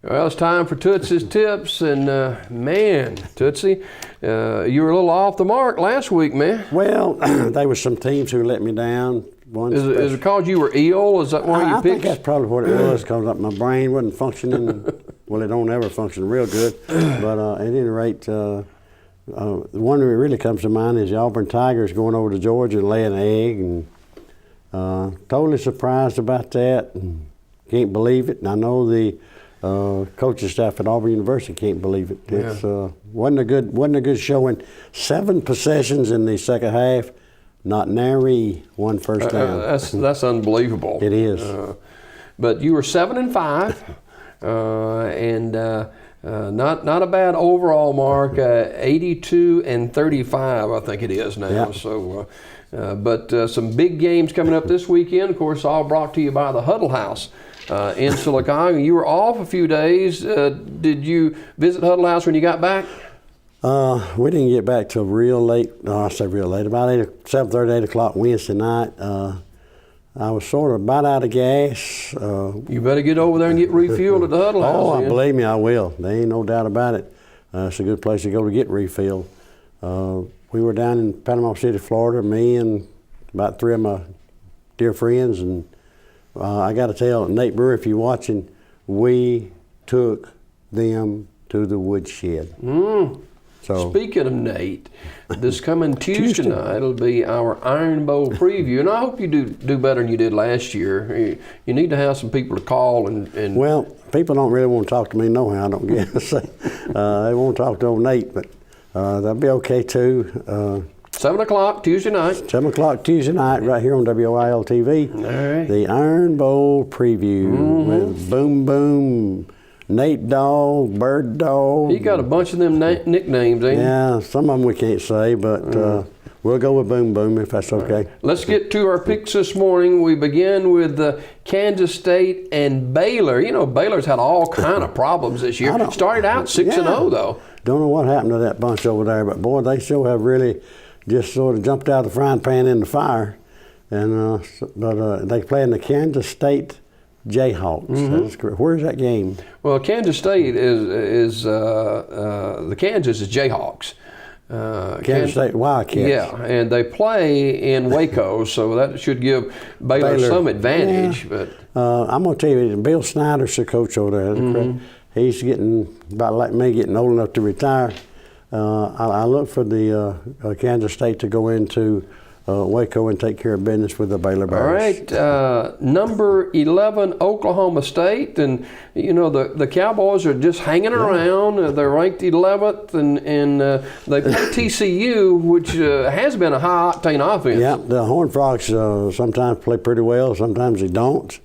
Well, it's time for Tootsie's Tips, and man, Tootsie, you were a little off the mark last week, man. Well, there were some teams who let me down. Is it because you were ill? Is that why you picked? I think that's probably what it was, because my brain wasn't functioning. Well, it don't ever function real good. But at any rate, the one that really comes to mind is the Auburn Tigers going over to Georgia and laying an egg, and totally surprised about that. And can't believe it. And I know the coaching staff at Auburn University can't believe it. It's wasn't a good showing. 7 possessions in the second half, not nary one first down. That's unbelievable. It is. But you were 7-5, and not a bad overall mark. 82-35, I think it is now. Yeah. So, but some big games coming up this weekend. Of course, all brought to you by the Huddle House. In Sylacauga. You were off a few days. Did you visit Huddle House when you got back? We didn't get back till real late. No, I say real late. About 7:30, 8 o'clock Wednesday night. I was sort of about out of gas. You better get over there and get refueled at the Huddle House. Oh, believe me, I will. There ain't no doubt about it. It's a good place to go to get refilled. We were down in Panama City, Florida, me and about 3 of my dear friends, and I got to tell Nate Brewer, if you're watching, we took them to the woodshed. So, speaking of Nate, this coming Tuesday night will be our Iron Bowl preview, and I hope you do better than you did last year. You need to have some people to call and. Well, people don't really want to talk to me nohow, I don't guess. They won't talk to old Nate, but that'll be okay too. 7 o'clock Tuesday night. 7 o'clock Tuesday night, right here on WIL TV. All right. The Iron Bowl preview with Boom Boom, Nate Dog, Bird Dog. He got a bunch of them nicknames, ain't he? Yeah, some of them we can't say, but we'll go with Boom Boom if that's okay. Right. Let's get to our picks this morning. We begin with Kansas State and Baylor. You know, Baylor's had all kind of problems this year. Started out 6-0 though. Don't know what happened to that bunch over there, but boy, they sure have really just sort of jumped out of the frying pan in the fire. And but they play in the Kansas State Jayhawks. That's correct. Where's that game? Well, Kansas State is the Kansas is Jayhawks. Kansas State Wildcats. Yeah, and they play in Waco, so that should give Baylor some advantage. Yeah. But I'm going to tell you, Bill Snyder's the coach over there. That's correct. He's getting, about like me, getting old enough to retire. I look for the Kansas State to go into Waco and take care of business with the Baylor Bears. All right, number 11, Oklahoma State, and you know the Cowboys are just hanging around. They're ranked 11th, and they play TCU, which has been a high octane offense. Yeah, the Horned Frogs sometimes play pretty well, sometimes they don't.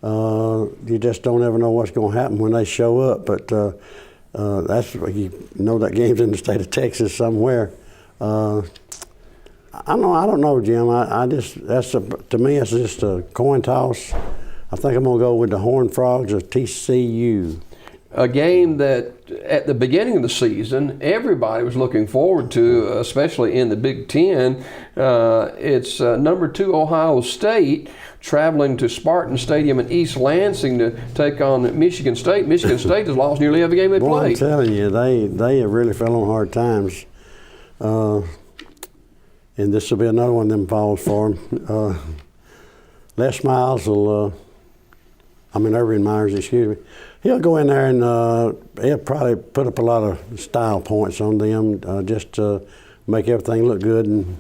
You just don't ever know what's going to happen when they show up, but. That's, you know, that game's in the state of Texas somewhere. I don't know, Jim. To me, it's just a coin toss. I think I'm gonna go with the Horned Frogs of TCU. A game that at the beginning of the season everybody was looking forward to, especially in the Big Ten. It's number 2 Ohio State traveling to Spartan Stadium in East Lansing to take on Michigan State. Michigan State has lost nearly every game they played. I'm telling you, they have really fell on hard times. And this will be another one of them falls for them. Les Miles will, Irvin Myers, excuse me. He'll go in there and he'll probably put up a lot of style points on them just to make everything look good and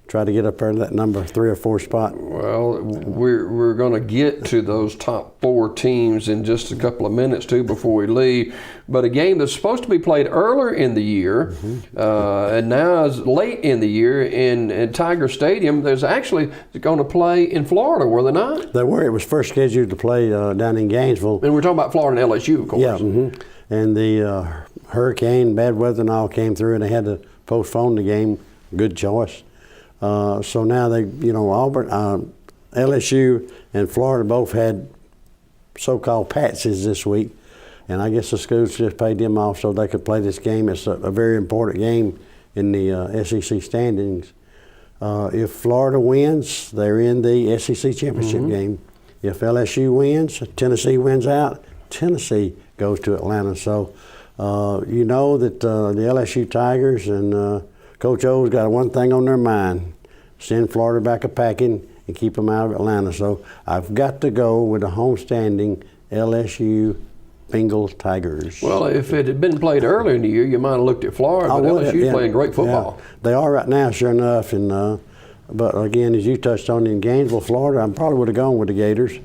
try to get up there to that number 3 or 4 spot. Well, we're going to get to those top 4 teams in just a couple of minutes too before we leave. But a game that's supposed to be played earlier in the year and now is late in the year in Tiger Stadium. There's actually going to play in Florida, were they not? They were. It was first scheduled to play down in Gainesville. And we're talking about Florida and LSU, of course. Yeah. And the hurricane, bad weather and all came through, and they had to postpone the game. Good choice. So now they, Auburn, LSU and Florida both had so-called patsies this week, and I guess the schools just paid them off so they could play this game. It's a very important game in the SEC standings. If Florida wins, they're in the SEC championship game. If LSU wins, Tennessee wins out, Tennessee goes to Atlanta. So you know that the LSU Tigers and Coach O's got one thing on their mind: send Florida back a packing and keep them out of Atlanta. So I've got to go with the homestanding LSU Bengal Tigers. Well, if it had been played earlier in the year, you might have looked at Florida, but LSU's playing great football. Yeah, they are right now, sure enough. And but again, as you touched on, in Gainesville, Florida, I probably would have gone with the Gators.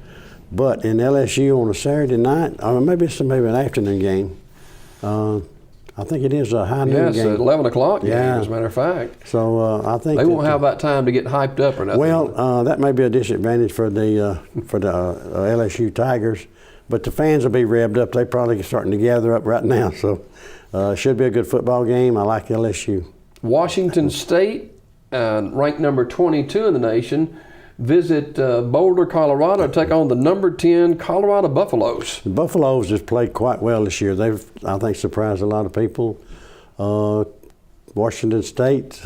But in LSU on a Saturday night, or maybe it's maybe an afternoon game. I think it is a high noon game. Yes, 11 o'clock game, as a matter of fact. So I think they won't have that time to get hyped up or nothing. Well, that may be a disadvantage for the LSU Tigers, but the fans will be revved up. They're probably starting to gather up right now. So it should be a good football game. I like LSU. Washington State, ranked number 22 in the nation, visit Boulder, Colorado to take on the number 10 Colorado Buffaloes. The Buffaloes have played quite well this year. They've, I think, surprised a lot of people. Washington State,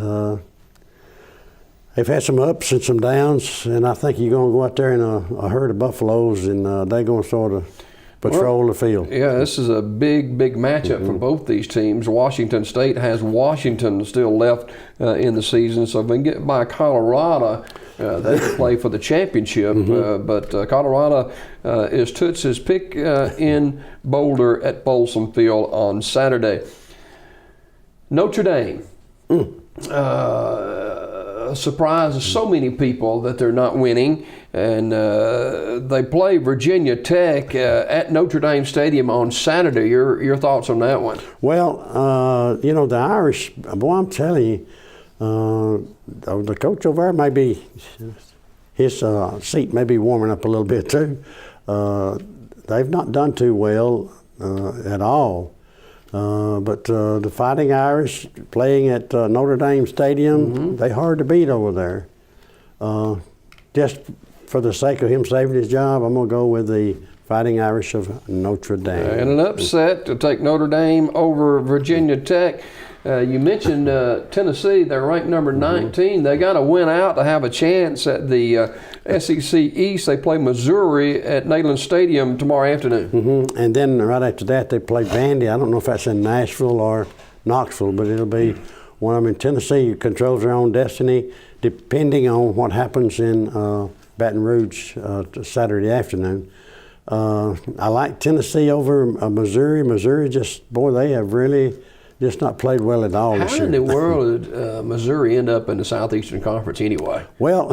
they've had some ups and some downs, and I think you're going to go out there in a herd of Buffaloes, and they're going to sort of patrol the field. Yeah, this is a big matchup for both these teams. Washington State has Washington still left in the season, so if they can get by Colorado, they can play for the championship. But Colorado is Toots' pick in Boulder at Folsom Field on Saturday. Notre Dame. Surprises so many people that they're not winning, and they play Virginia Tech at Notre Dame Stadium on Saturday. Your thoughts on that one? Well, you know, the Irish, boy, I'm telling you, the coach over there may be, his seat may be warming up a little bit too. They've not done too well at all. But the Fighting Irish playing at Notre Dame Stadium, they hard to beat over there. Just for the sake of him saving his job, I'm going to go with the Fighting Irish of Notre Dame. And an upset to take Notre Dame over Virginia Tech. You mentioned Tennessee. They're ranked number 19. They got to win out to have a chance at the SEC East. They play Missouri at Neyland Stadium tomorrow afternoon. And then right after that, they play Vandy. I don't know if that's in Nashville or Knoxville, but it'll be one of them in Tennessee. Controls their own destiny, depending on what happens in Baton Rouge Saturday afternoon. I like Tennessee over Missouri. Missouri just, boy, they have really just not played well at all this year. How in the world did Missouri end up in the Southeastern Conference anyway? Well,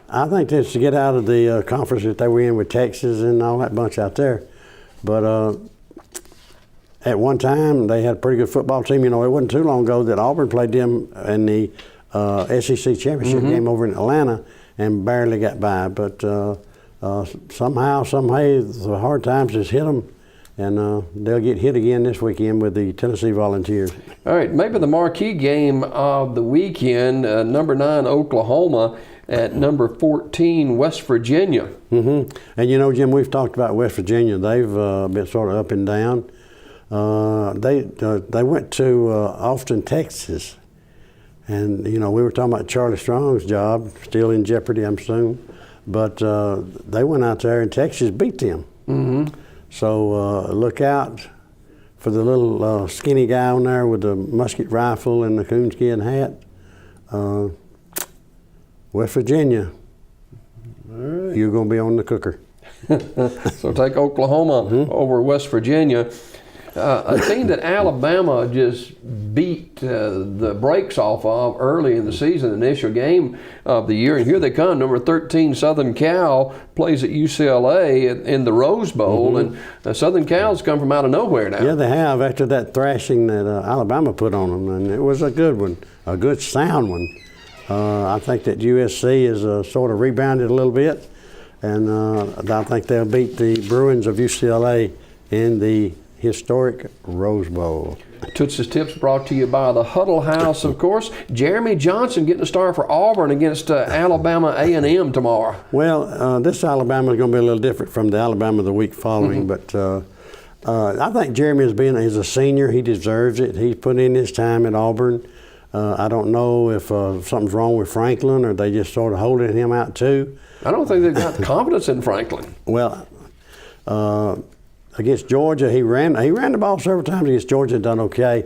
I think that's to get out of the conference that they were in with Texas and all that bunch out there. But at one time, they had a pretty good football team. You know, it wasn't too long ago that Auburn played them in the SEC championship game over in Atlanta and barely got by. But somehow, some way, the hard times just hit them. And they'll get hit again this weekend with the Tennessee Volunteers. All right, maybe the marquee game of the weekend, number 9 Oklahoma at number 14 West Virginia. And you know, Jim, we've talked about West Virginia. They've been sort of up and down. They went to Austin, Texas. And, you know, we were talking about Charlie Strong's job, still in jeopardy, I'm assuming. But they went out there and Texas beat them. So look out for the little skinny guy on there with the musket rifle and the coonskin hat. West Virginia, you're going to be on the cooker. So take Oklahoma over West Virginia. A team that Alabama just beat the brakes off of early in the season, initial game of the year. And here they come, number 13 Southern Cal plays at UCLA in the Rose Bowl. And Southern Cal's come from out of nowhere now. Yeah, they have, after that thrashing that Alabama put on them. And it was a good one, a good sound one. I think that USC has sort of rebounded a little bit. And I think they'll beat the Bruins of UCLA in the historic Rose Bowl. Toots' Tips brought to you by the Huddle House, of course. Jeremy Johnson getting a start for Auburn against Alabama A&M tomorrow. Well, this Alabama is going to be a little different from the Alabama the week following, but I think Jeremy he's a senior. He deserves it. He's put in his time at Auburn. I don't know if something's wrong with Franklin or they just sort of holding him out too. I don't think they've got confidence in Franklin. Well, against Georgia, he ran the ball several times against Georgia and done okay.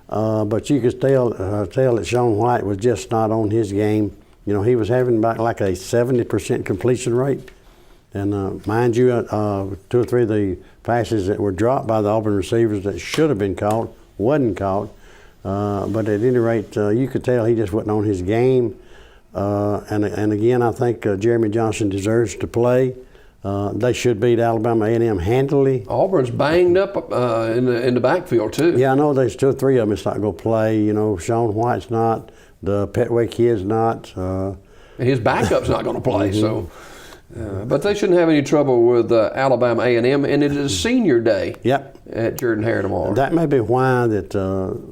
But you could tell that Sean White was just not on his game. You know, he was having about like a 70% completion rate. And mind you, 2 or 3 of the passes that were dropped by the Auburn receivers that should have been caught wasn't caught. But at any rate, you could tell he just wasn't on his game. And again, I think Jeremy Johnson deserves to play. They should beat Alabama A&M handily. Auburn's banged up in the backfield too. Yeah, I know there's 2 or 3 of them that's not going to play. You know, Sean White's not. The Petway kid's not. His backup's not going to play. So. But they shouldn't have any trouble with Alabama A&M, and it is senior day at Jordan-Hare tomorrow. That may be why that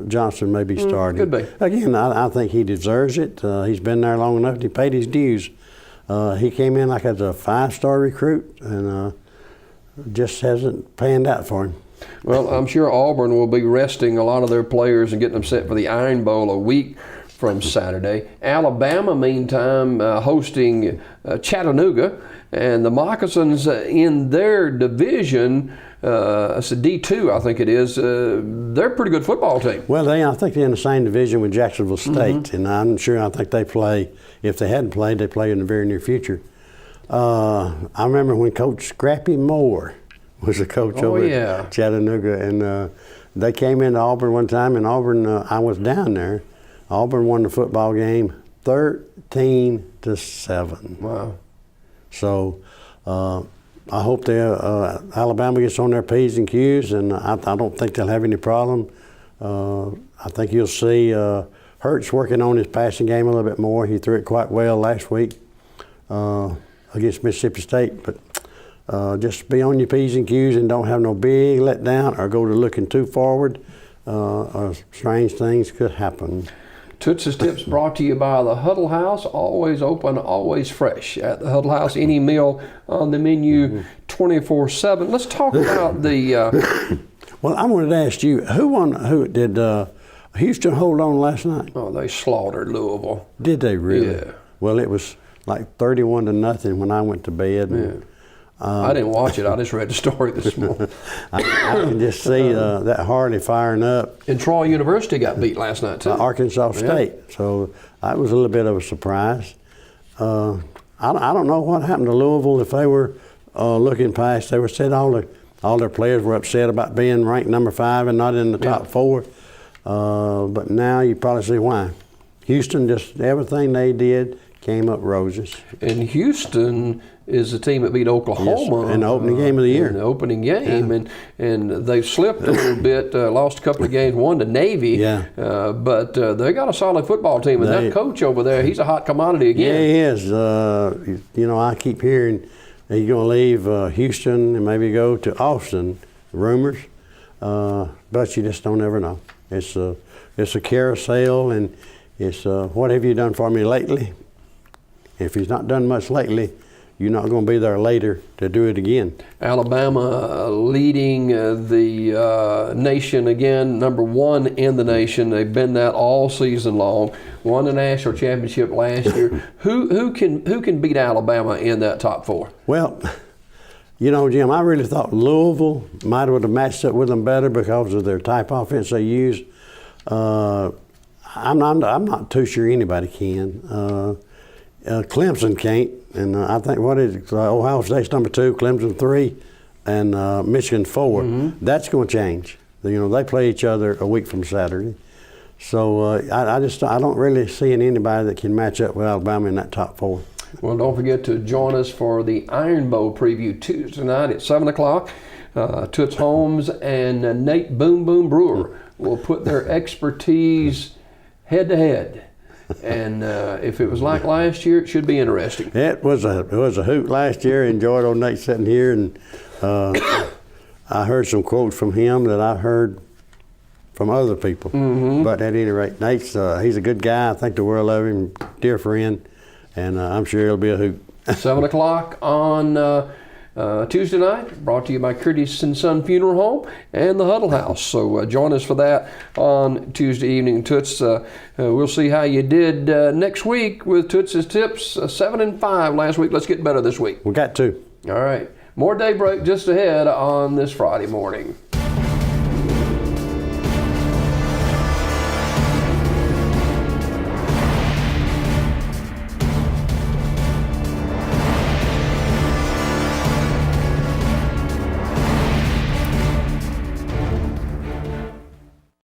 Johnson may be starting. Could be. Again, I think he deserves it. He's been there long enough. He paid his dues. He came in like as a 5-star recruit, and just hasn't panned out for him. Well, I'm sure Auburn will be resting a lot of their players and getting them set for the Iron Bowl a week from Saturday. Alabama, meantime, hosting Chattanooga, and the Moccasins in their division, it's a D2, I think it is. They're a pretty good football team. Well, I think they're in the same division with Jacksonville State, and I'm sure I think they play. If they hadn't played, they play in the very near future. I remember when Coach Scrappy Moore was the coach over at Chattanooga, and they came into Auburn one time, and Auburn, I was down there. Auburn won the football game 13-7. Wow. So I hope Alabama gets on their P's and Q's, and I don't think they'll have any problem. I think you'll see Hurts working on his passing game a little bit more. He threw it quite well last week against Mississippi State. But just be on your P's and Q's and don't have no big letdown or go to looking too forward. Strange things could happen. Toots' Tips brought to you by the Huddle House, always open, always fresh. At the Huddle House, any meal on the menu 24/7. Let's talk about the... Well, I wanted to ask you, who did Houston hold on last night? Oh, they slaughtered Louisville. Did they really? Yeah. Well, it was like 31-0 when I went to bed. Yeah. I didn't watch it. I just read the story this morning. I can just see that Harley firing up. And Troy University got beat last night, too. Arkansas State. So that was a little bit of a surprise. I don't know what happened to Louisville if they were looking past. They were said all their players were upset about being ranked number 5 and not in the top 4. But now you probably see why. Houston, just everything they did came up roses. And Houston is the team that beat Oklahoma in the opening game of the year. In the opening game, and they slipped a little bit, lost a couple of games, one to Navy. But they got a solid football team, and that coach over there, he's a hot commodity again. Yeah, he is. You know, I keep hearing he's going to leave Houston and maybe go to Austin. Rumors, but you just don't ever know. It's a carousel, and it's what have you done for me lately? If he's not done much lately, you're not going to be there later to do it again. Alabama leading the nation again, number 1 in the nation. They've been that all season long. Won the national championship last year. Who can beat Alabama in that top 4? Well, you know, Jim, I really thought Louisville might have matched up with them better because of their type of offense they use. I'm not too sure anybody can. Clemson can't, and I think Ohio State's number 2, Clemson 3, and Michigan 4. That's going to change. You know, they play each other a week from Saturday, so I don't really see anybody that can match up with Alabama in that top 4. Well, don't forget to join us for the Iron Bowl preview Tuesday night at 7 o'clock. Toots Holmes and Nate Boom Boom Brewer will put their expertise head to head. And if it was like last year, it should be interesting. It was a hoot last year. Enjoyed old Nate sitting here, and I heard some quotes from him that I heard from other people. But at any rate, Nate's he's a good guy. I think the world of him, dear friend, and I'm sure it'll be a hoot. 7 o'clock on Tuesday night, brought to you by Curtis & Son Funeral Home and the Huddle House. So join us for that on Tuesday evening. Toots, we'll see how you did next week with Toots' Tips. 7-5 last week. Let's get better this week. We got to. All right. More daybreak just ahead on this Friday morning.